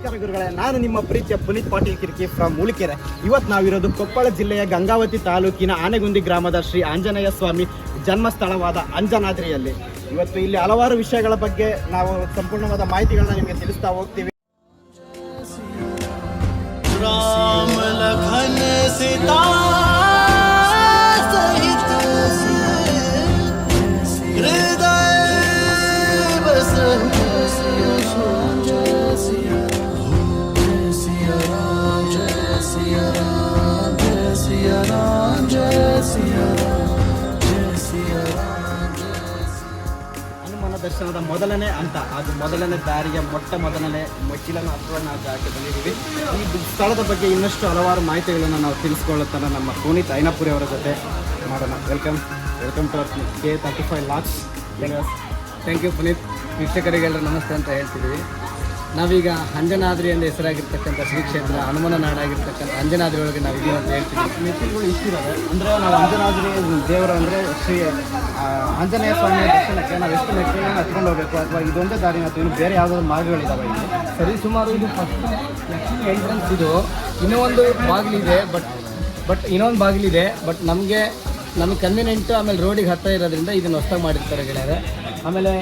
ನಮಸ್ಕಾರ ಗುರುಗಳೇ, ನಾನು ನಿಮ್ಮ ಪ್ರೀತಿಯ ಪುನೀತ್ ಪಾಟೀಲ್ ಕಿರ್ಕಿ ಫ್ರಮ್ ಮೂಳಿಕೆರೆ. ಇವತ್ತು ನಾವಿರೋದು ಕೊಪ್ಪಳ ಜಿಲ್ಲೆಯ ಗಂಗಾವತಿ ತಾಲೂಕಿನ ಆನೆಗುಂದಿ ಗ್ರಾಮದ ಶ್ರೀ ಆಂಜನೇಯ ಸ್ವಾಮಿ ಜನ್ಮಸ್ಥಳವಾದ ಅಂಜನಾದ್ರಿಯಲ್ಲಿ. ಇವತ್ತು ಇಲ್ಲಿ ಹಲವಾರು ವಿಷಯಗಳ ಬಗ್ಗೆ ನಾವು ಸಂಪೂರ್ಣವಾದ ಮಾಹಿತಿಗಳನ್ನ ನಿಮಗೆ ತಿಳಿಸ್ತಾ ಹೋಗ್ತೀವಿ. ರಾಮ ಲಖನ್ ಸೀತಾ ಸಹಿತ ಹೃದಯ ಬಸ ಹನುಮನ ದರ್ಶನದ ಮೊದಲನೇ ಹಂತ, ಅದು ಮೊದಲನೇ ದಾರಿಯ ಮೊದಲನೇ ಮೆಟ್ಟಿಲನ್ನು ಹತ್ತುವನ್ನು ಹಾಕಿ ಬಂದಿದ್ದೀವಿ. ಈ ಸ್ಥಳದ ಬಗ್ಗೆ ಇನ್ನಷ್ಟು ಹಲವಾರು ಮಾಹಿತಿಗಳನ್ನು ನಾವು ತಿಳಿಸ್ಕೊಳ್ಳುತ್ತಾನೆ ನಮ್ಮ ಪುನೀತ್ ಐನಪುರಿ ಅವರ ಜೊತೆ ಮಾಡೋಣ. Welcome to our K35 lakhs. Thank you Puneeth. ವೀಕ್ಷಕರಿಗೆಲ್ಲರೂ ನಮಸ್ತೆ ಅಂತ ಹೇಳ್ತಿದ್ದೀವಿ. ನಾವೀಗ ಅಂಜನಾದ್ರಿ ಎಂದು ಹೆಸರಾಗಿರ್ತಕ್ಕಂಥ ಶ್ರೀ ಕ್ಷೇತ್ರ ಹನುಮನ ನಾಡಾಗಿರ್ತಕ್ಕಂಥ ಅಂಜನಾದ್ರಿ ಒಳಗೆ ನಾವು ಇದೀವಿ ಅಂತ ಹೇಳ್ತೀವಿ. ಮೆಟ್ಟಿಲುಗಳು ಇಷ್ಟಿದ್ದಾವೆ ಅಂದರೆ ನಾವು ಅಂಜನಾದ್ರಿ ದೇವರು ಅಂದರೆ ಶ್ರೀ ಆಂಜನೇಯ ಸ್ವಾಮಿಯ ದರ್ಶನಕ್ಕೆ ನಾವು ಎಷ್ಟು ಮೆಟ್ಟಿಲನ್ನು ಹತ್ಕೊಂಡು ಹೋಗಬೇಕು, ಅಥವಾ ಇದೊಂದೇ ದಾರಿ ಅಥವಾ ಇನ್ನು ಬೇರೆ ಯಾವುದಾದ್ರು ಮಾರ್ಗಗಳಿದ್ದಾವೆ ಇಲ್ಲಿ? ಸರಿ ಸುಮಾರು ಇದು ಫಸ್ಟ್ ಎಂಟ್ರೆನ್ಸ್. ಇದು ಇನ್ನೂ ಒಂದು ಬಾಗಿಲಿದೆ, ಬಟ್ ಇನ್ನೊಂದು ಬಾಗಿಲಿದೆ, ಬಟ್ ನಮಗೆ ಕನ್ವೀನಿಯೆಂಟು. ಆಮೇಲೆ ರೋಡಿಗೆ ಹತ್ತಿರ ಇರೋದ್ರಿಂದ ಇದನ್ನು ಹೊಸದಾಗಿ ಮಾಡಿರ್ತಾರೆ ಗೆಳೆಯರೆ. ಆಮೇಲೆ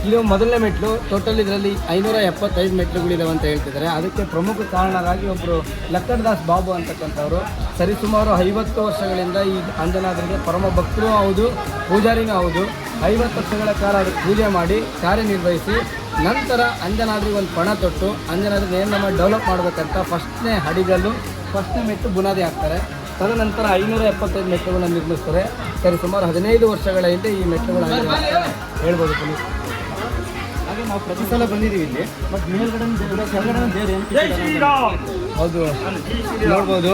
ಇದು ಮೊದಲನೇ ಮೆಟ್ಲು. ಟೋಟಲ್ ಇದರಲ್ಲಿ 575 ಮೆಟ್ಲುಗಳಿದಾವೆ ಅಂತ ಹೇಳ್ತಿದ್ದಾರೆ. ಅದಕ್ಕೆ ಪ್ರಮುಖ ಕಾರಣರಾಗಿ ಒಬ್ಬರು ಲಕ್ಕಡ್ದಾಸ್ ಬಾಬು ಅಂತಕ್ಕಂಥವ್ರು ಸರಿಸುಮಾರು 50 ವರ್ಷಗಳಿಂದ ಈ ಅಂಜನಾದ್ರಿಗೆ ಪರಮ ಭಕ್ತರೂ ಹೌದು, ಪೂಜಾರಿನೂ ಹೌದು. 50 ವರ್ಷಗಳ ಕಾಲ ಅದಕ್ಕೆ ಪೂಜೆ ಮಾಡಿ ಕಾರ್ಯನಿರ್ವಹಿಸಿ ನಂತರ ಅಂಜನಾದ್ರಿಗೆ ಒಂದು ಪಣ ತೊಟ್ಟು ಅಂಜನಾದ್ರಿಗೆ ಏನು ನಮ್ಮ ಡೆವಲಪ್ ಮಾಡಬೇಕಂತ ಫಸ್ಟ್ನೇ ಅಡಿಗಲ್ಲು, ಫಸ್ಟ್ನೇ ಮೆಟ್ಟು ಬುನಾದಿ ಹಾಕ್ತಾರೆ. ತದನಂತರ 575 ಮೆಟ್ಲುಗಳನ್ನು ನಿರ್ಮಿಸ್ತಾರೆ. ಸರಿಸುಮಾರು 15 ವರ್ಷಗಳ ಹಿಂದೆ ಈ ಮೆಟ್ಲುಗಳು ಹೇಳ್ಬೋದು ಪುನೀತ್. ಹಾಗೆ ನಾವು ಪ್ರತಿ ಸಲ ಬಂದಿದ್ದೀವಿ ಇಲ್ಲಿ, ಬಟ್ ಮೇಲ್ಗಡೆ ಹೌದು ನೋಡ್ಬೋದು.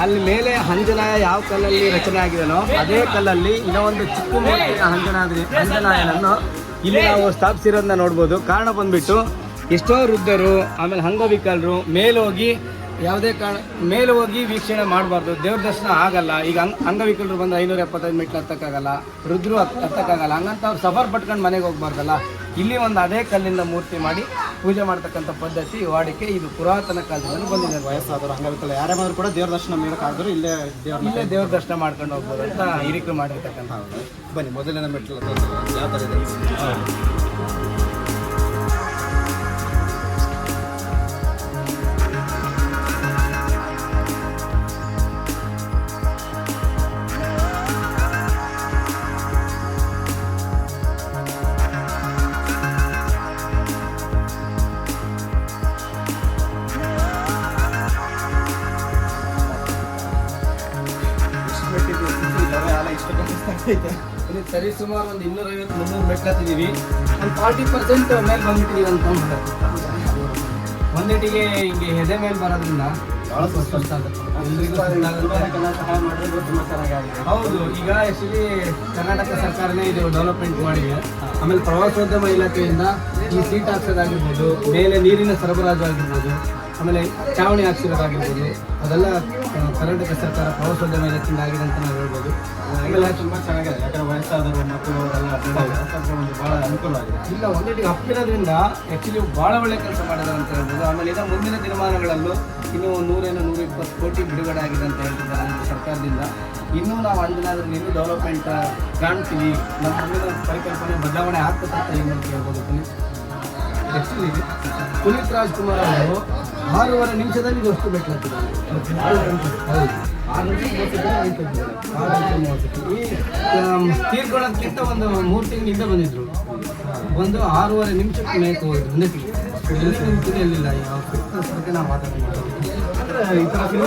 ಅಲ್ಲಿ ಮೇಲೆ ಅಂಜನಾಯ ಯಾವ ಕಲ್ಲಲ್ಲಿ ರಚನೆ ಆಗಿದೆನೋ ಅದೇ ಕಲ್ಲಲ್ಲಿ ಇನ್ನೂ ಒಂದು ಚಿಕ್ಕ ಮೂರ್ತಿ ಅಂಜನಾಯನನ್ನು ಇಲ್ಲಿ ನಾವು ಸ್ಥಾಪಿಸಿರೋದನ್ನ ನೋಡ್ಬೋದು. ಕಾರಣ ಬಂದ್ಬಿಟ್ಟು ಎಷ್ಟೋ ವೃದ್ಧರು ಆಮೇಲೆ ಅಂಗವಿಕಲರು ಮೇಲೋಗಿ ಯಾವುದೇ ಕಾರಣ ಮೇಲೆ ಹೋಗಿ ವೀಕ್ಷಣೆ ಮಾಡಬಾರ್ದು, ದೇವ್ರ ದರ್ಶನ ಆಗಲ್ಲ. ಈಗ ಅಂಗವಿಕಲರು ಬಂದು 575 ಮೆಟ್ಲು ಹತ್ತಕ್ಕಾಗಲ್ಲ, ವೃದ್ಧರು ಹತ್ತಕ್ಕಾಗಲ್ಲ. ಹಂಗಂತ ಅವ್ರು ಸಫರ್ ಪಟ್ಕೊಂಡು ಮನೆಗೆ ಹೋಗ್ಬಾರ್ದಲ್ಲ. ಇಲ್ಲಿ ಒಂದು ಅದೇ ಕಲ್ಲಿಂದ ಮೂರ್ತಿ ಮಾಡಿ ಪೂಜೆ ಮಾಡ್ತಕ್ಕಂಥ ಪದ್ಧತಿ ವಾಡಿಕೆ ಇದು ಪುರಾತನ ಕಾಲದಲ್ಲಿ ಬಂದಿದೆ. ವಯಸ್ಸಾದವರು ಅಂಗವಿಕಲ ಯಾರ್ಯಾರು ಕೂಡ ದೇವ್ರ ದರ್ಶನ ಮಾಡೋಕ್ಕಾದ್ರು ಇಲ್ಲೇ ದೇವ್ರ ದರ್ಶನ ಮಾಡ್ಕೊಂಡು ಹೋಗ್ಬೋದು ಅಂತ ಹಿರಿಕರು ಮಾಡಿರ್ತಕ್ಕಂಥ. ಬನ್ನಿ ಮೊದಲನೇ ಮೆಟ್ಲು ಯಾವ ಥರ ಇದೆ. ಸರಿ ಸುಮಾರು ಒಂದು 250-300 ಮೆಟ್ಲು ಹತ್ತಿದ್ದೀವಿ. ಒಂದು 40% ಮೇಲೆ ಬಂದ್ಬಿಟ್ಟಿದ್ದೀವಿ ಅಂತ ಒಂದೇಟಿಗೆ ಹಿಂಗೆ ಎದೆ ಮೇಲೆ ಬರೋದ್ರಿಂದ ಹೌದು. ಈಗ ಆ್ಯಕ್ಚುಲಿ ಕರ್ನಾಟಕ ಸರ್ಕಾರನೇ ಇದು ಡೆವಲಪ್ಮೆಂಟ್ ಮಾಡಿದೆ. ಆಮೇಲೆ ಪ್ರವಾಸೋದ್ಯಮ ಇಲಾಖೆಯಿಂದ ಈ ಸೀಟ್ ಹಾಕ್ಸೋದಾಗಿರ್ಬೋದು, ಮೇಲೆ ನೀರಿನ ಸರಬರಾಜು ಆಗಿರ್ಬೋದು, ಆಮೇಲೆ ಚಾವಣಿ ಹಾಕ್ಸಿರೋದಾಗಿರ್ಬೋದು, ಅದೆಲ್ಲ ಕರ್ನಾಟಕ ಸರ್ಕಾರ ಪ್ರವಾಸೋದ್ಯಮ ಇಲಾಖೆಯಿಂದ ಆಗಿದೆ ಅಂತ ನಾವು ಹೇಳ್ಬೋದು. ಆಮೇಲೆ ತುಂಬ ಚೆನ್ನಾಗಿದೆ, ಯಾಕಂದರೆ ವಯಸ್ಸಾದರು ಮಕ್ಕಳು ಅವರೆಲ್ಲ ಭಾಳ ಅನುಕೂಲವಾಗಿದೆ. ಇಲ್ಲ ಒಂದೇಟಿಗೆ ಹತ್ತಿರೋದ್ರಿಂದ ಆ್ಯಕ್ಚುಲಿ ಭಾಳ ಒಳ್ಳೆ ಕೆಲಸ ಮಾಡಿದ್ದಾರೆ ಅಂತ ಹೇಳ್ಬೋದು. ಆಮೇಲೆ ಈಗ ಮುಂದಿನ ದಿನಮಾನಗಳಲ್ಲೂ ಇನ್ನೂ 100-120 ಕೋಟಿ ಬಿಡುಗಡೆ ಆಗಿದೆ ಅಂತ ಹೇಳ್ತಿದ್ದಾರೆ ನಮ್ಮ ಸರ್ಕಾರದಿಂದ. ಇನ್ನೂ ನಾವು ಅಂಜನಾದ್ರಲ್ಲಿ ಇನ್ನೂ ಡೆವಲಪ್ಮೆಂಟ್ ಕಾಣ್ತೀವಿ. ನಮ್ಮ ಮುಂದಿನ ಪರಿಕಲ್ಪನೆ ಬದಲಾವಣೆ ಆಗ್ತದೆ ಅಂತ ಏನು ಹೇಳ್ಬೋದು ಪುನೀತ್. ಆ್ಯಕ್ಚುಲಿ ಪುನೀತ್ ರಾಜ್ಕುಮಾರ್ ಅವರು 6.5 ನಿಮಿಷದಲ್ಲಿ ಇದು ಅಷ್ಟು ಬೇಕಾಗ್ತಿದ್ದಾರೆ. ಹೌದು, 6 ನಿಮಿಷ ಈ ತೀರ್ಕೊಳ್ಳೋದಕ್ಕಿಂತ ಒಂದು 3 ತಿಂಗಳಿಂದ ಬಂದಿದ್ರು. ಒಂದು 6.5 ನಿಮಿಷಕ್ಕೆ ಮೇಕ್ ಹೋಗಿದ್ರು. ಒಂದೇಟಿಗೆ ಎಲ್ಲಿಲ್ಲ ಯಾವ ಫಿಟ್ನೆಸ್ ಬಗ್ಗೆ ನಾವು ಮಾತಾಡ್ತೀವಿ. ಈ ಥರ ಫಿಲ್ಮ್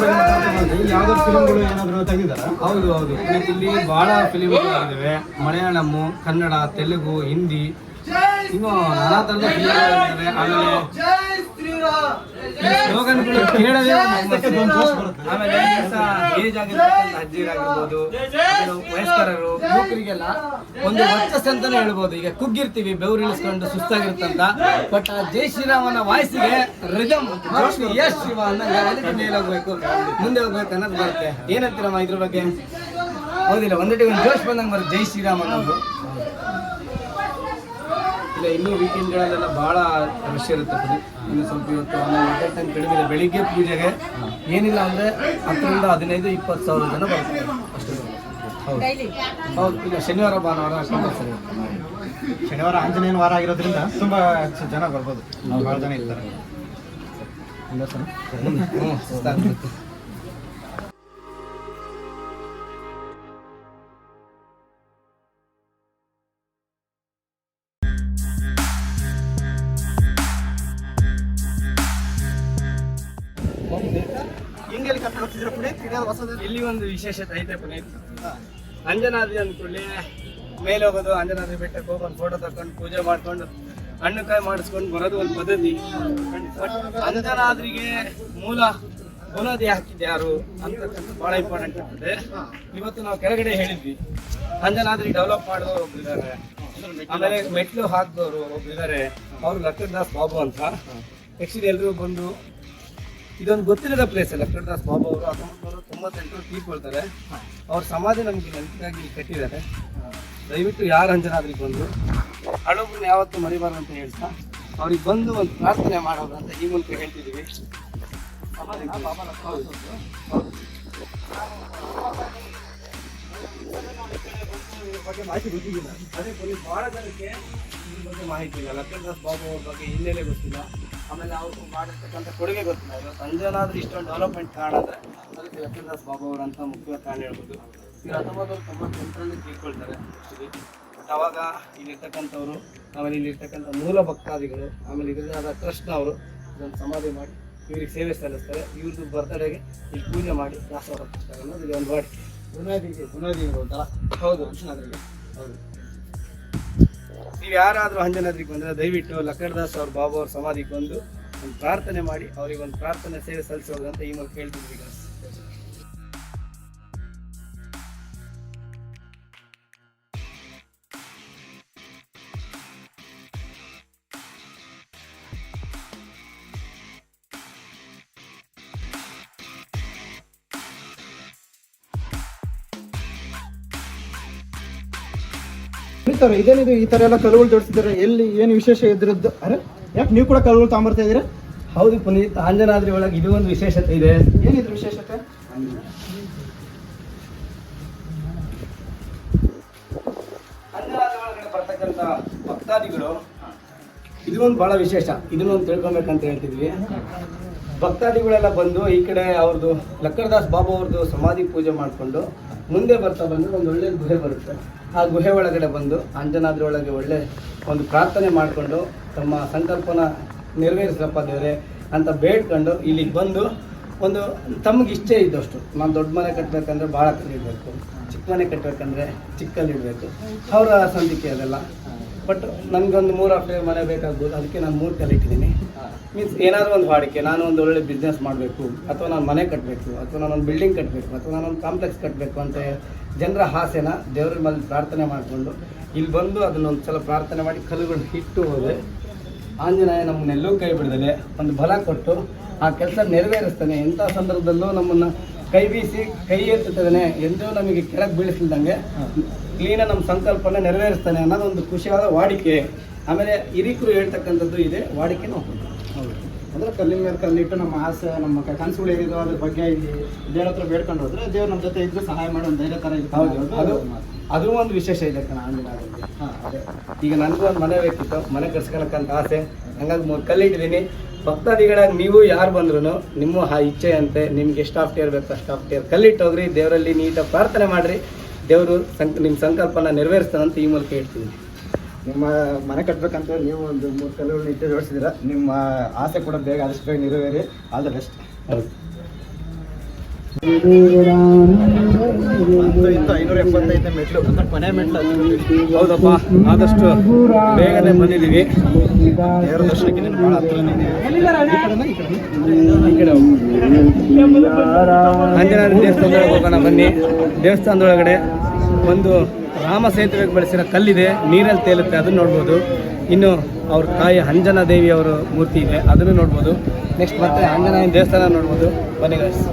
ಯಾವುದಾದ್ರು ಫಿಲ್ಮ್ಗಳು ಏನಾದರೂ ತೆಗೆದಿದ್ದಾರೆ? ಹೌದು. ಇಲ್ಲಿ ಭಾಳ ಫಿಲಿಮ್ಗಳಿದ್ದಾವೆ. ಮಲಯಾಳಮ್ಮು, ಕನ್ನಡ, ತೆಲುಗು, ಹಿಂದಿ, ಇನ್ನೂ ನಾನಾ ಥರದ ಫಿಲ್ಮ್ಗಳಿದ್ದಾವೆ. ಆಮೇಲೆ ಸ್ಲೋಗನ್ಗಳು ಕೇಳೋದೇ ಆಮೇಲೆ ಏಜ್ ಆಗಿರ್ತಕ್ಕಂಥ ಅಜ್ಜಿರಾಗಿರ್ಬೋದು, ವಯಸ್ಕರರು, ಯುವಕರಿಗೆಲ್ಲ ಒಂದು ವರ್ಚಸ್ ಅಂತಾನೆ ಹೇಳ್ಬೋದು. ಈಗ ಕುಗ್ಗಿರ್ತೀವಿ, ಬೆವರು ಇಳಿಸ್ಕೊಂಡು ಸುಸ್ತಾಗಿರ್ತಂತ, ಬಟ್ ಆ ಜೈ ಶ್ರೀರಾಮನ ವಾಯ್ಸಿಗೆ ರಿದಮ್ ಯಶ್ ಶಿವ ಅನ್ನಂಗೆ ಮೇಲೆ ಹೋಗ್ಬೇಕು, ಮುಂದೆ ಹೋಗ್ಬೇಕು ಅನ್ನೋದು ಬರುತ್ತೆ. ಏನಂತೀರಮ್ಮ ಇದ್ರ ಬಗ್ಗೆ? ಹೌದಿಲ್ಲ, ಒಂದೊಟ್ಟಿಗೆ ಒಂದು ಜೋಶ್ ಬಂದಂಗೆ ಬರುತ್ತೆ ಜೈ ಶ್ರೀರಾಮ್ ಅನ್ನೋದು. ಇಲ್ಲ ಇನ್ನೂ ವೀಕೆಂಡ್ಗಳಲ್ಲೆಲ್ಲ ಭಾಳ ರಶ್ ಇರುತ್ತೆ ಪುನೀತ್. ಇನ್ನು ಸ್ವಲ್ಪ ಇವತ್ತು ಒಂದು ಟೈಮ್ ಕಡಿಮೆ ಇದೆ. ಬೆಳಿಗ್ಗೆ ಪೂಜೆಗೆ ಏನಿಲ್ಲ ಅಂದರೆ 10,000-15,000-20,000 ಜನ ಬರ್ತಾರೆ ಅಷ್ಟು. ಹೌದು ಹೌದು. ಇಲ್ಲ ಶನಿವಾರ ಭಾನುವಾರ ಕಂಪಲ್ಸರಿ. ಶನಿವಾರ ಆಂಜನೇಯನ ವಾರ ಆಗಿರೋದ್ರಿಂದ ತುಂಬ ಜನ ಬರ್ಬೋದು, ಭಾಳ ಜನ ಇರ್ತಾರೆ. ಹಿಂಗೆಲ್ಲಿ ಕರ್ಕೊಂಡು ಹೋಗ್ತಿದ್ರು ಪುನೀತ್? ಇದೇ ಹೊಸದಲ್ಲಿ ಇಲ್ಲಿ ಒಂದು ವಿಶೇಷತೆ ಐತೆ ಪುನೀತ್. ಅಂಜನಾದ್ರಿ ಅಂದ್ಕೊಳ್ಳಿ ಮೇಲೆ ಹೋಗೋದು, ಅಂಜನಾದ್ರಿ ಬೆಟ್ಟಕ್ಕೆ ಹೋಗಿ ಒಂದು ಫೋಟೋ ತಗೊಂಡು ಪೂಜೆ ಮಾಡ್ಕೊಂಡು ಹಣ್ಣು ಕಾಯಿ ಮಾಡಿಸ್ಕೊಂಡು ಬರೋದು ಒಂದು ಪದ್ಧತಿ. ಬಟ್ ಅಂಜನಾದ್ರಿಗೆ ಮೂಲ ಬುನಾದಿ ಹಾಕಿದ್ದು ಯಾರು ಅಂತಕ್ಕಂಥ ಭಾಳ ಇಂಪಾರ್ಟೆಂಟ್ ಆಗ್ತದೆ. ಇವತ್ತು ನಾವು ಕೆಳಗಡೆ ಹೇಳಿದ್ವಿ, ಅಂಜನಾದ್ರಿ ಡೆವಲಪ್ ಮಾಡೋರು ಒಬ್ರು ಇದ್ದಾರೆ, ಆಮೇಲೆ ಮೆಟ್ಲು ಹಾಕಿದವರು ಒಬ್ರು ಇದ್ದಾರೆ, ಅವರು ಲಕ್ಕಡ್ದಾಸ್ ಬಾಬು ಅಂತ. ಆ್ಯಕ್ಚುಲಿ ಎಲ್ರಿಗೂ ಬಂದು ಇದೊಂದು ಗೊತ್ತಿಲ್ಲದ ಪ್ಲೇಸ್. ಲಕ್ಕಡ್ದಾಸ್ ಬಾಬು ಅವರು 1998 ತೀರ್ಕೊಳ್ತಾರೆ. ಅವ್ರ ಸಮಾಧಿ ನಮಗೆ ನೆನಪಿಗಾಗಿ ಕಟ್ಟಿದ್ದಾರೆ. ದಯವಿಟ್ಟು ಯಾರು ಅಂಜನಾದ್ರಿಗೆ ಬಂದು ಹಳಬ್ರನ್ನ ಯಾವತ್ತೂ ಮರಿಬಾರ್ದು ಅಂತ ಹೇಳ್ತಾ ಅವ್ರಿಗೆ ಬಂದು ಒಂದು ಪ್ರಾರ್ಥನೆ ಮಾಡೋದು ಅಂತ ಈ ಮೂಲಕ ಹೇಳ್ತಿದ್ದೀವಿ. ಬಗ್ಗೆ ಮಾಹಿತಿ ಗೊತ್ತಿಲ್ಲ. ಅದೇ ಭಾಳ ಜನಕ್ಕೆ ಇದ್ರ ಬಗ್ಗೆ ಮಾಹಿತಿ ಇಲ್ಲ. ಲಕ್ಕಡ್ದಾಸ್ ಬಾಬು ಅವ್ರ ಬಗ್ಗೆ ಹಿನ್ನೆಲೆ ಗೊತ್ತಿಲ್ಲ, ಆಮೇಲೆ ಅವರು ಮಾಡಿರ್ತಕ್ಕಂಥ ಕೊಡುಗೆ ಗೊತ್ತಿಲ್ಲ. ಇವತ್ತು ಅಂಜನಾದ್ರಿ ಇಷ್ಟೊಂದು ಡೆವಲಪ್ಮೆಂಟ್ ಕಾರಣ ಅಂದರೆ ಅದಕ್ಕೆ ಲಕ್ಕಡ್ದಾಸ್ ಬಾಬು ಅವರು ಅಂತ ಮುಖ್ಯವಾದ ಕಾರಣ ಹೇಳ್ಬೋದು. ಈಗ 1998ರಲ್ಲಿ ತೀರ್ಕೊಳ್ತಾರೆ. ಬಟ್ ಅವಾಗ ಇಲ್ಲಿರ್ತಕ್ಕಂಥವ್ರು, ಆಮೇಲೆ ಇಲ್ಲಿರ್ತಕ್ಕಂಥ ಮೂಲ ಭಕ್ತಾದಿಗಳು, ಆಮೇಲೆ ಇದರಾದ ಟ್ರಸ್ಟ್ ಅವರು ಇದನ್ನು ಸಮಾಧಿ ಮಾಡಿ ಇವ್ರಿಗೆ ಸೇವೆ ಸಲ್ಲಿಸ್ತಾರೆ. ಇವ್ರದ್ದು ಬರ್ತ್ಡೇಗೆ ಇಲ್ಲಿ ಪೂಜೆ ಮಾಡಿ ದಾಸವಾಳ ಪುಸ್ತಕ ಅನ್ನೋದು ಇಲ್ಲಿ ಒಂದು ವಾಡಿಕೆ. ಬುನಾದಿ ಇರುವಂಥಲ್ಲ. ಹೌದು ಅಂಜನಾದ್ರಿಗೆ. ಹೌದು. ನೀವು ಯಾರಾದರೂ ಅಂಜನಾದ್ರಿಗೆ ಬಂದರೆ ದಯವಿಟ್ಟು ಲಕ್ಕಡ್ದಾಸ್ ಅವ್ರ ಬಾಬು ಅವ್ರ ಸಮಾಧಿಗೆ ಬಂದು ಒಂದು ಪ್ರಾರ್ಥನೆ ಮಾಡಿ ಅವರಿಗೆ ಒಂದು ಪ್ರಾರ್ಥನೆ ಸೇವೆ ಸಲ್ಲಿಸೋದು ಅಂತ ಈ ಮೂಲಕ ಹೇಳ್ತಿದ್ವಿ. ಈಗ ಇದೇನಿದು ಈ ತರ ಎಲ್ಲ ಕಲ್ಲುಗಳು ಜೋಡಿಸಿದ್ದಾರೆ? ಎಲ್ಲಿ ಏನು ವಿಶೇಷ ಇದ್ರದ್ದು? ಅರೆ ಯಾಕೆ ನೀವು ಕೂಡ ಕಲ್ಲುಗಳು ತಗೊಂಬರ್ತಾ ಇದ್ದೀರಾ? ಹೌದು ಪುನೀತ್, ಅಂಜನಾದ್ರಿ ಒಳಗೆ ಇದು ಒಂದು ವಿಶೇಷತೆ ಇದೆ. ಏನಿದ್ರು ವಿಶೇಷತೆ? ಅಂಜನಾದ್ರಿ ಒಳಗಡೆ ಬರ್ತಕ್ಕಂಥ ಭಕ್ತಾದಿಗಳು ಇದು ಒಂದು ಬಹಳ ವಿಶೇಷ. ಇದನ್ನ ಒಂದು ತಿಳ್ಕೊಬೇಕಂತ ಹೇಳ್ತಿದ್ವಿ. ಭಕ್ತಾದಿಗಳೆಲ್ಲ ಬಂದು ಈ ಕಡೆ ಅವ್ರದ್ದು ಲಕ್ಕಡ್ದಾಸ್ ಬಾಬು ಅವ್ರದ್ದು ಸಮಾಧಿ ಪೂಜೆ ಮಾಡಿಕೊಂಡು ಮುಂದೆ ಬರ್ತಾ ಬಂದು ಒಂದು ಒಳ್ಳೆ ಗುಹೆ ಬರುತ್ತೆ. ಆ ಗುಹೆ ಒಳಗಡೆ ಬಂದು ಅಂಜನಾದ್ರಿ ಒಳಗೆ ಒಳ್ಳೆ ಒಂದು ಪ್ರಾರ್ಥನೆ ಮಾಡಿಕೊಂಡು ತಮ್ಮ ಸಂಕಲ್ಪನ ನೆರವೇರಿಸಲಪ್ಪ ದೇವರೇ ಅಂತ ಬೇಡ್ಕೊಂಡು ಇಲ್ಲಿಗೆ ಬಂದು ಒಂದು ತಮಗೆ ಇಷ್ಟೇ ಇದ್ದಷ್ಟು, ನಾನು ದೊಡ್ಡ ಮನೆ ಕಟ್ಟಬೇಕಂದ್ರೆ ಭಾಳ ಕಲ್ಲಿಡಬೇಕು, ಚಿಕ್ಕ ಮನೆ ಕಟ್ಟಬೇಕಂದ್ರೆ ಚಿಕ್ಕಲ್ಲಿಡಬೇಕು, ಅವರ ಸಂದಿಕೆ ಅದೆಲ್ಲ. ಬಟ್ ನನಗೊಂದು 3 ಅಪ್ಟೇರ್ ಮನೆ ಬೇಕಾಗ್ಬೋದು, ಅದಕ್ಕೆ ನಾನು 3 ಕಲ್ಲು ಇಟ್ಟಿದ್ದೀನಿ. ಮೀನ್ಸ್ ಏನಾದರೂ ಒಂದು ವಾಡಿಕೆ, ನಾನು ಒಂದು ಒಳ್ಳೆ ಬಿಸ್ನೆಸ್ ಮಾಡಬೇಕು, ಅಥವಾ ನಾನು ಮನೆ ಕಟ್ಟಬೇಕು, ಅಥವಾ ನಾನೊಂದು ಬಿಲ್ಡಿಂಗ್ ಕಟ್ಟಬೇಕು, ಅಥವಾ ನಾನೊಂದು ಕಾಂಪ್ಲೆಕ್ಸ್ ಕಟ್ಟಬೇಕು ಅಂತ ಜನರ ಆಸೆನ ದೇವ್ರ ಮೇಲೆ ಪ್ರಾರ್ಥನೆ ಮಾಡಿಕೊಂಡು ಇಲ್ಲಿ ಬಂದು ಅದನ್ನೊಂದು ಸಲ ಪ್ರಾರ್ಥನೆ ಮಾಡಿ ಕಲ್ಲುಗಳನ್ನ ಇಟ್ಟು ಹೋದೆ. ಆಂಜನೇಯ ನಮ್ಮನ್ನೆಲ್ಲೂ ಕೈ ಬಿಡದಲೆ ಒಂದು ಬಲ ಕೊಟ್ಟು ಆ ಕೆಲಸ ನೆರವೇರಿಸ್ತಾನೆ. ಎಂಥ ಸಂದರ್ಭದಲ್ಲೂ ನಮ್ಮನ್ನು ಕೈ ಬೀಸಿ ಕೈ ಎತ್ತುತ್ತಾನೆ, ಎಂದೂ ನಮಗೆ ಕೆಳಗೆ ಬೀಳಿಸ್ಲಿಲ್ದಂಗೆ ಕ್ಲೀನಾಗಿ ನಮ್ಮ ಸಂಕಲ್ಪನ ನೆರವೇರಿಸ್ತಾನೆ ಅನ್ನೋದೊಂದು ಖುಷಿಯಾದ ವಾಡಿಕೆ. ಆಮೇಲೆ ಹಿರಿಕರು ಹೇಳ್ತಕ್ಕಂಥದ್ದು ಇದೆ, ವಾಡಿಕೆನೂ ಹೌದು. ಅಂದರೆ ಕಲ್ಲಿನ ಮೇಲೆ ಕಲ್ಲಿಟ್ಟು ನಮ್ಮ ಆಸೆ, ನಮ್ಮ ಕನಸುಗಳು ಏನಿದೋ ಅದ್ರ ಬಗ್ಗೆ ಇಲ್ಲಿ ದೇವ್ರ ಹತ್ರ ಬೇಡ್ಕೊಂಡು ಹೋದ್ರೆ ದೇವ್ರು ನಮ್ಮ ಜೊತೆ ಇದ್ದು ಸಹಾಯ ಮಾಡೋ ಒಂದು ಧೈರ್ಯ ಥರ ಹೌದು. ಅದು ಒಂದು ವಿಶೇಷ ಇದೆ ಕಣ ಆಂಜನೇಯರಿಗೆ. ಅದೇ ಈಗ ನನಗೂ ಒಂದು ಮನೆ ಬೇಕಿತ್ತು, ಮನೆ ಕಟ್ಸ್ಕೊಳಕ್ಕಂತ ಆಸೆ, ಹಂಗಾಗಿ 3 ಕಲ್ಲಿಟ್ಟಿದ್ದೀನಿ. ಭಕ್ತಾದಿಗಳಾಗಿ ನೀವು ಯಾರು ಬಂದ್ರು ನಿಮ್ಮ ಇಚ್ಛೆ ಅಂತೆ ನಿಮ್ಗೆ ಎಷ್ಟು ಆಫ್ಟೇರ್ ಬೇಕು ಅಷ್ಟು ಆಫ್ಟೇರ್ ಕಲ್ಲಿಟ್ಟು ಹೋಗ್ರಿ, ದೇವರಲ್ಲಿ ನೀಟಾಗಿ ಪ್ರಾರ್ಥನೆ ಮಾಡಿರಿ, ದೇವರು ನಿಮ್ಮ ಸಂಕಲ್ಪನ ನೆರವೇರಿಸ್ತಾನಂತ ಈ ಮೂಲಕ ಹೇಳ್ತೀನಿ. ನಿಮ್ಮ ಮನೆ ಕಟ್ಟಬೇಕಂತ ನೀವು ಒಂದು 3 ಕಲ್ಲುಗಳನ್ನ ಇಟ್ಟು ಜೋಡಿಸಿದ್ದೀರಾ. ನಿಮ್ಮ ಆಸೆ ಕೂಡ ಬೇಗ ಆದಷ್ಟು ಬೇಗ ನೆರವೇರಿ. All the best. ಹೌದು. 575 ಮೆಟ್ಲು ಅಂದ್ರೆ ಕೊನೆ ಮೆಟ್ಲು. ಹೌದಪ್ಪ, ಆದಷ್ಟು ಬೇಗನೆ ಬಂದಿದ್ದೀವಿ. ದೇವರ ದರ್ಶನಕ್ಕೆ ನೀನು ಭಾಳ ಹತ್ರನೇ ಇದೆ. ಈ ಕಡೆ ಅಂಜನಾದ್ರಿ ದೇವಸ್ಥಾನದೊಳಗೆ ಹೋಗೋಣ ಬನ್ನಿ. ದೇವಸ್ಥಾನದೊಳಗಡೆ ಒಂದು ರಾಮ ಸೇತುವೆಗೆ ಬಳಸಿರೋ ಕಲ್ಲಿದೆ, ನೀರಲ್ಲಿ ತೇಲುತ್ತೆ, ಅದನ್ನು ನೋಡ್ಬೋದು. ಇನ್ನು ಅವ್ರ ತಾಯಿ ಅಂಜನಾ ದೇವಿ ಅವರ ಮೂರ್ತಿ ಇದೆ, ಅದನ್ನು ನೋಡ್ಬೋದು. ನೆಕ್ಸ್ಟ್ ಮತ್ತೆ ಆಂಜನೇಯನ ದೇವಸ್ಥಾನ ನೋಡ್ಬೋದು. ಬನ್ನಿ ಗೈಸ್.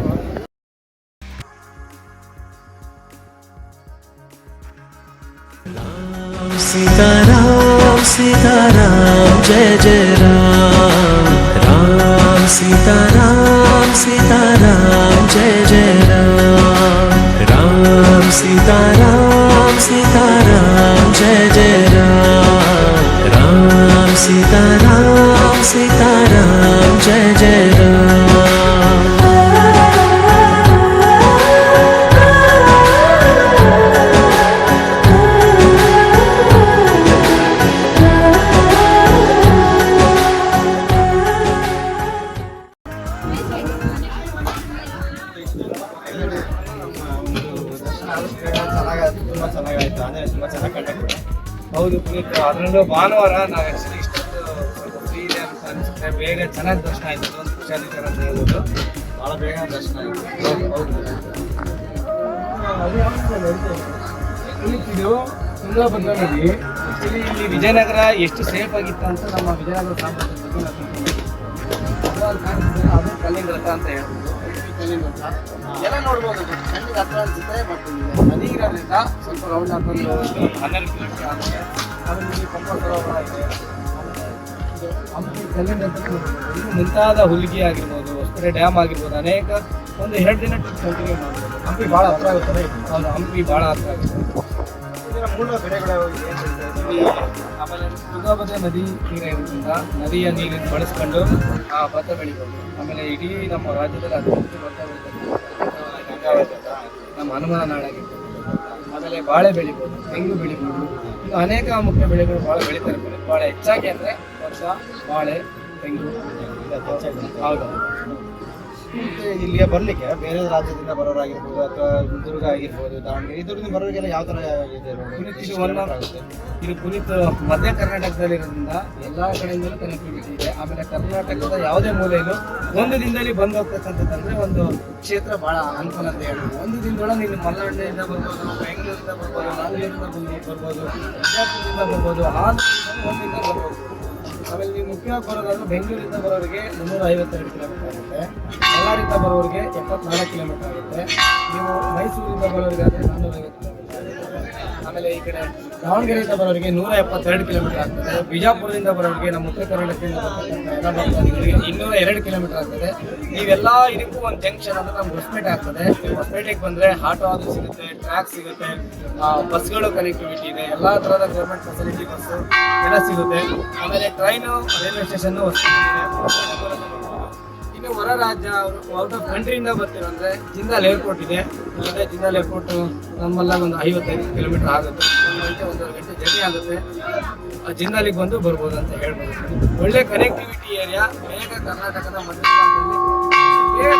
सीताराम सीताराम जय जय राम राम सीताराम सीताराम जय जय राम राम सीताराम सीताराम जय जय राम राम सीताराम सीताराम जय जय राम ತುಂಬಾ ಚೆನ್ನಾಗಾಯ್ತು ಅಂದ್ರೆ ತುಂಬಾ ಚೆನ್ನಾಗಿ ಕಂಡಕ್ಟ್. ಹೌದು ಪುನೀತ್, ಅದರಲ್ಲೂ ಭಾನುವಾರ ನಾವು ಆ್ಯಕ್ಚುಲಿ ಇಷ್ಟೊಂದು ಸ್ವಲ್ಪ ಫ್ರೀ ಇದೆ ಅಂತ ಅನಿಸುತ್ತೆ. ಬೇಗ ಚೆನ್ನಾಗಿ ದರ್ಶನ ಆಯಿತು, ಒಂದು ಖುಷಿಯಾಗಿತ್ತು ಅಂತ ಹೇಳ್ಬೋದು. ಭಾಳ ಬೇಗ ದರ್ಶನ ಆಯಿತು. ಹೌದು ಪುನೀತ್, ಇದು ತುಂಗಭದ್ರಾ ನದಿ. ಆ್ಯಕ್ಚುಲಿ ಇಲ್ಲಿ ವಿಜಯನಗರ ಎಷ್ಟು ಸೇಫ್ ಆಗಿತ್ತು ಅಂತ ನಮ್ಮ ವಿಜಯನಗರ ಸಾಮ್ರಾಜ್ಯದ ಬಗ್ಗೆ ನಾವು ತಿಳ್ಕೊಂಡಿದ್ದೀವಿ. ಅದು ಕಲ್ಲಿನ ರಥ ಅಂತ ಹೇಳ್ಬೋದು. ಕಲ್ಲಿನ ರಥ ಎಲ್ಲ ನೋಡ್ಬೋದು, ಕಣ್ಣಿಗೆ ಹತ್ರ ಅನಿಸುತ್ತೆ. ಮತ್ತು ನದಿ ಇರೋದ್ರಿಂದ ಸ್ವಲ್ಪ ರೌಂಡ್ ಹಾಕೊಂಡು 12 ಕಿಲೋಮೀಟರ್ ಆಗುತ್ತೆ. ಆಮೇಲೆ ಇಲ್ಲಿ ಪಂಪ ಸರೋವರ ಇದೆ. ಇದು ಹಂಪಿ ಕಲ್ಲಿನ ರಥ ನೋಡ್ಬೋದು. ಇನ್ನು ಮುಂತಾದ ಹುಲಿಗೆ ಆಗಿರ್ಬೋದು, ಹೊಸಪೇಟೆ ಡ್ಯಾಮ್ ಆಗಿರ್ಬೋದು, ಅನೇಕ ಒಂದು 2 ದಿನ ಟ್ರಿಪ್ ಕಂಟಿನ್ಯೂ ಮಾಡ್ಬೋದು. ಹಂಪಿ ಭಾಳ ಹತ್ರ ಆಗುತ್ತದೆ. ಹೌದು, ಹಂಪಿ ಭಾಳ ಹತ್ರ ಆಗುತ್ತೆ. ಇದರ ಮೂಲ ಬೆಳೆಗಳು ಆಮೇಲೆ ತುಂಗಭದ್ರಾ ನದಿ ತೀರ ಇರೋದ್ರಿಂದ ನದಿಯ ನೀರನ್ನು ಬಳಸ್ಕೊಂಡು ಭತ್ತ ಬೆಳಿಬೋದು. ಆಮೇಲೆ ಇಡೀ ನಮ್ಮ ರಾಜ್ಯದಲ್ಲಿ ಅತಿ ಹೆಚ್ಚು ಭತ್ತ ಬೆಳಿತಾರೆ. ನಮ್ಮ ಹನುಮಾನ ನಾಡಾಗಿರ್ಬೋದು. ಆಮೇಲೆ ಬಾಳೆ ಬೆಳಿಬೋದು, ತೆಂಗು ಬೆಳಿಬೋದು. ಇನ್ನು ಅನೇಕ ಮುಖ್ಯ ಬೆಳೆಗಳು ಭಾಳ ಬೆಳೀತಾರೆ. ಭಾಳ ಹೆಚ್ಚಾಗಿ ಅಂದರೆ ಭತ್ತ, ಬಾಳೆ, ತೆಂಗು. ಹೌದು. ಮತ್ತೆ ಇಲ್ಲಿಗೆ ಬರ್ಲಿಕ್ಕೆ ಬೇರೆ ರಾಜ್ಯದಿಂದ ಬರೋರಾಗಿರ್ಬೋದು ಅಥವಾ ದುರ್ಗ ಆಗಿರ್ಬೋದು, ದಾವಣಗೆರೆ ಇದರಿಂದ ಬರೋರಿಗೆಲ್ಲ ಯಾವ ಥರ ಇದೆ ಪುನೀತ್, ಇದು ಪುನೀತ್ ಮಧ್ಯ ಕರ್ನಾಟಕದಲ್ಲಿರೋದ್ರಿಂದ ಎಲ್ಲ ಕಡೆಯಿಂದಲೂ ಕನೆಕ್ಟಿವಿಟಿ ಇದೆ. ಆಮೇಲೆ ಕರ್ನಾಟಕದ ಯಾವುದೇ ಮೂಲೆಯಲ್ಲೂ ಒಂದು ದಿನದಲ್ಲಿ ಬಂದು ಹೋಗ್ತಕ್ಕಂಥದ್ದಂದ್ರೆ ಒಂದು ಕ್ಷೇತ್ರ ಭಾಳ ಅನುಕೂಲ ಅಂತ ಹೇಳ್ಬೋದು. ಒಂದು ದಿನದೊಳಗೆ ನೀನು ಮಲೆನಾಡಿನಿಂದ ಬರ್ಬೋದು, ಬೆಂಗಳೂರಿಂದ ಬರ್ಬೋದು, ನಾಲ್ಕೂರಿಂದ ಬರ್ಬೋದು, ಬಿಜಾಪುರದಿಂದ ಬರ್ಬೋದು, ಒಂದಿಂದ ಬರ್ಬೋದು. ಆಮೇಲೆ ನೀವು ಮುಖ್ಯವಾಗಿ ಬರೋದಾದ್ರೆ ಬೆಂಗಳೂರಿಂದ ಬರೋರಿಗೆ 352 ಕಿಲೋಮೀಟರ್ ಆಗುತ್ತೆ. ಬಳ್ಳಾರಿಂದ ಬರೋರಿಗೆ 74 ಕಿಲೋಮೀಟರ್ ಆಗುತ್ತೆ. ನೀವು ಮೈಸೂರಿಂದ ಬರೋರಿಗೆ ಆದರೆ 450 ಕಿಲೋಮೀಟರ್ ಆಗುತ್ತೆ. ಆಮೇಲೆ ಈ ಕಡೆ ದಾವಣಗೆರೆಯಿಂದ ಬರೋರಿಗೆ 172 ಕಿಲೋಮೀಟರ್ ಆಗ್ತದೆ. ಬಿಜಾಪುರದಿಂದ ಬರೋರಿಗೆ ನಮ್ಮ ಉತ್ತರ ಕರ್ನಾಟಕದಿಂದ ಬರ್ತಕ್ಕಂಥ ಎಲ್ಲ ಭಕ್ತಾದಿಗಳಿಗೆ 202 ಕಿಲೋಮೀಟರ್ ಆಗ್ತದೆ. ಇವೆಲ್ಲ ಇದಕ್ಕೂ ಒಂದು ಜಂಕ್ಷನ್ ಅಂದರೆ ನಮ್ಗೆ ಹೊಸಪೇಟೆ ಆಗ್ತದೆ. ಹೊಸಪೇಟೆಗೆ ಬಂದರೆ ಆಟೋ ಅದು ಸಿಗುತ್ತೆ, ಟ್ರ್ಯಾಕ್ ಸಿಗುತ್ತೆ, ಬಸ್ಗಳು ಕನೆಕ್ಟಿವಿಟಿ ಇದೆ, ಎಲ್ಲ ಥರದ ಗೌರ್ಮೆಂಟ್ ಫೆಸಿಲಿಟಿ ಬಸ್ಸು ಎಲ್ಲ ಸಿಗುತ್ತೆ. ಆಮೇಲೆ ಟ್ರೈನು, ರೈಲ್ವೆ ಸ್ಟೇಷನ್ನು ಹೊಸಪೇಟೆ. ಇನ್ನು ಹೊರ ರಾಜ್ಯ ಔಟ್ ಆಫ್ ಕಂಟ್ರಿಯಿಂದ ಬರ್ತೀವಿ ಅಂದರೆ ಜಿಂದಾಲ್ ಏರ್ಪೋರ್ಟ್ ಇದೆ. ಇಲ್ಲಿಂದ ಜಿಂದಾಲ್ ಏರ್ಪೋರ್ಟು ನಮ್ಮೆಲ್ಲ ಒಂದು 55 ಕಿಲೋಮೀಟರ್ ಆಗುತ್ತೆ. 1 ಗಂಟೆ 1.5 ಗಂಟೆ ಜರ್ನಿ ಆಗುತ್ತೆ. ಜಿಂದಾಲಿಗೆ ಬಂದು ಬರ್ಬೋದು ಅಂತ ಹೇಳ್ಬೋದು. ಒಳ್ಳೆ ಕನೆಕ್ಟಿವಿಟಿ ಏರಿಯಾ, ಬೇಗ ಕರ್ನಾಟಕದ ಮಧ್ಯಭಾಗದಲ್ಲಿ ಬೇಗ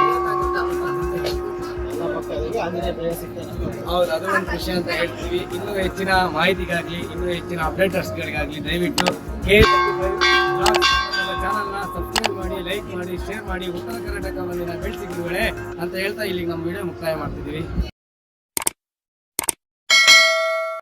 ಆಂಜನೇಯ ಪ್ರಿಯ ಸಿಗ್ತಾನೆ. ಹೌದು, ಅದು ಒಂದು ಖುಷಿ ಅಂತ ಹೇಳ್ತೀವಿ. ಇನ್ನೂ ಹೆಚ್ಚಿನ ಮಾಹಿತಿಗಾಗಲಿ, ಇನ್ನೂ ಹೆಚ್ಚಿನ ಅಪ್ಡೇಟರ್ಸ್ಗಳಿಗಾಗಲಿ ದಯವಿಟ್ಟು ಚಾನಲ್ನ ಸಬ್ಸ್ಕ್ರೈಬ್ ಮಾಡಿ, ಲೈಕ್ ಮಾಡಿ, ಶೇರ್ ಮಾಡಿ. ಉತ್ತರ ಕರ್ನಾಟಕ ಮಂದಿನ ಬೆಳೆಸಿಕೊಳ್ಳೆ ಅಂತ ಹೇಳ್ತಾ ಇಲ್ಲಿಗೆ ನಮ್ಮ ವಿಡಿಯೋ ಮುಕ್ತಾಯ ಮಾಡ್ತಿದ್ದೀವಿ.